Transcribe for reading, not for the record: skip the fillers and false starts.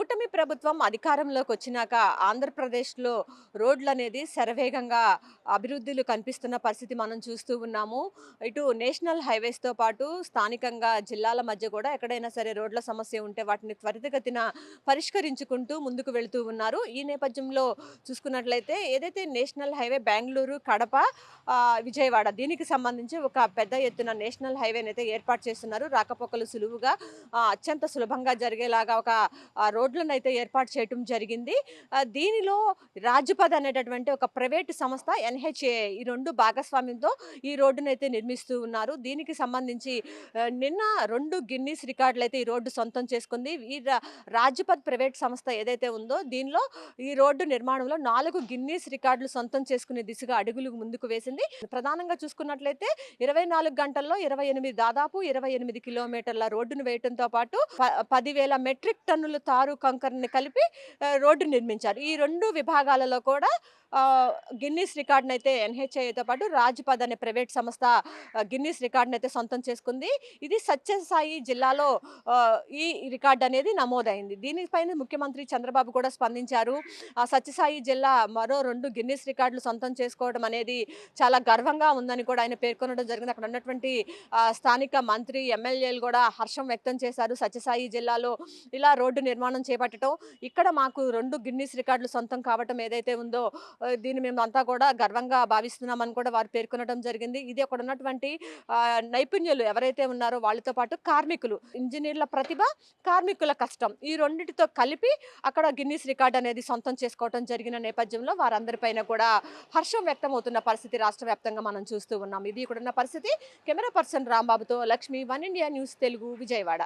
కూటమి ప్రభుత్వం అధికారంలోకి వచ్చినాక ఆంధ్రప్రదేశ్‌లో రోడ్లనేది శరవేగంగా అభివృద్ధులు కనిపిస్తున్న పరిస్థితి మనం చూస్తూ ఉన్నాము. ఇటు నేషనల్ హైవేస్‌తో పాటు స్థానికంగా జిల్లాల మధ్య కూడా ఎక్కడైనా సరే రోడ్ల సమస్య ఉంటే వాటిని త్వరితగతిన పరిష్కరించుకుంటూ ముందుకు వెళ్తూ ఉన్నారు. ఈ నేపథ్యంలో చూసుకున్నట్లయితే ఏదైతే నేషనల్ హైవే బెంగుళూరు, కడప, విజయవాడ దీనికి సంబంధించి ఒక పెద్ద ఎత్తున నేషనల్ హైవేనైతే ఏర్పాటు చేస్తున్నారు. రాకపోకలు సులువుగా అత్యంత సులభంగా జరిగేలాగా ఒక రోడ్లనైతే ఏర్పాటు చేయటం జరిగింది. దీనిలో రాజ్‌పథ్ అనేటటువంటి ఒక ప్రైవేట్ సంస్థ ఎన్‌హెచ్‌ఏఐ ఈ 2 భాగస్వామ్యంతో ఈ రోడ్డునైతే నిర్మిస్తూ ఉన్నారు. దీనికి సంబంధించి నిన్న 2 గిన్నిస్ రికార్డులైతే ఈ రోడ్డు సొంతం చేసుకుంది. ఈ రాజ్‌పథ్ ప్రైవేట్ సంస్థ ఏదైతే ఉందో దీనిలో ఈ రోడ్డు నిర్మాణంలో 4 గిన్నిస్ రికార్డులు సొంతం చేసుకునే దిశగా అడుగులు ముందుకు వేసింది. ప్రధానంగా చూసుకున్నట్లయితే 24 గంటల్లో 28 దాదాపు 28 కిలోమీటర్ల రోడ్డును వేయటంతో పాటు 10,000 మెట్రిక్ టన్నుల తారు కంకరని కలిపి రోడ్డు నిర్మించారు. ఈ 2 విభాగాలలో కూడా గిన్నిస్ రికార్డ్‌నైతే ఎన్‌హెచ్‌ఐతో పాటు రాజ్‌పథ్ అనే ప్రైవేట్ సంస్థ గిన్నిస్ రికార్డ్‌నైతే సొంతం చేసుకుంది. ఇది సత్యసాయి జిల్లాలో ఈ రికార్డ్ అనేది నమోదైంది. దీనిపైన ముఖ్యమంత్రి చంద్రబాబు కూడా స్పందించారు. సత్యసాయి జిల్లా మరో 2 గిన్నిస్ రికార్డులు సొంతం చేసుకోవడం అనేది చాలా గర్వంగా ఉందని కూడా ఆయన పేర్కొనడం జరిగింది. అక్కడ ఉన్నటువంటి స్థానిక మంత్రి, ఎమ్మెల్యేలు కూడా హర్షం వ్యక్తం చేశారు. సత్యసాయి జిల్లాలో ఇలా రోడ్డు నిర్మాణం చేపట్టడం, ఇక్కడ మాకు 2 గిన్నిస్ రికార్డులు సొంతం కావటం ఏదైతే ఉందో దీన్ని మేమంతా కూడా గర్వంగా భావిస్తున్నామని కూడా వారు పేర్కొనడం జరిగింది. ఇది అక్కడ ఉన్నటువంటి నైపుణ్యులు ఎవరైతే ఉన్నారో వాళ్ళతో పాటు కార్మికులు, ఇంజినీర్ల ప్రతిభ, కార్మికుల కష్టం ఈ రెండిటితో కలిపి అక్కడ గిన్నిస్ రికార్డ్ అనేది సొంతం చేసుకోవడం జరిగిన నేపథ్యంలో వారందరిపైన కూడా హర్షం వ్యక్తమవుతున్న పరిస్థితి రాష్ట్ర వ్యాప్తంగా మనం చూస్తూ ఉన్నాం. ఇది ఇక్కడున్న పరిస్థితి. కెమెరా పర్సన్ రాంబాబుతో Lakshmi, one India news Telugu, Vijayawada.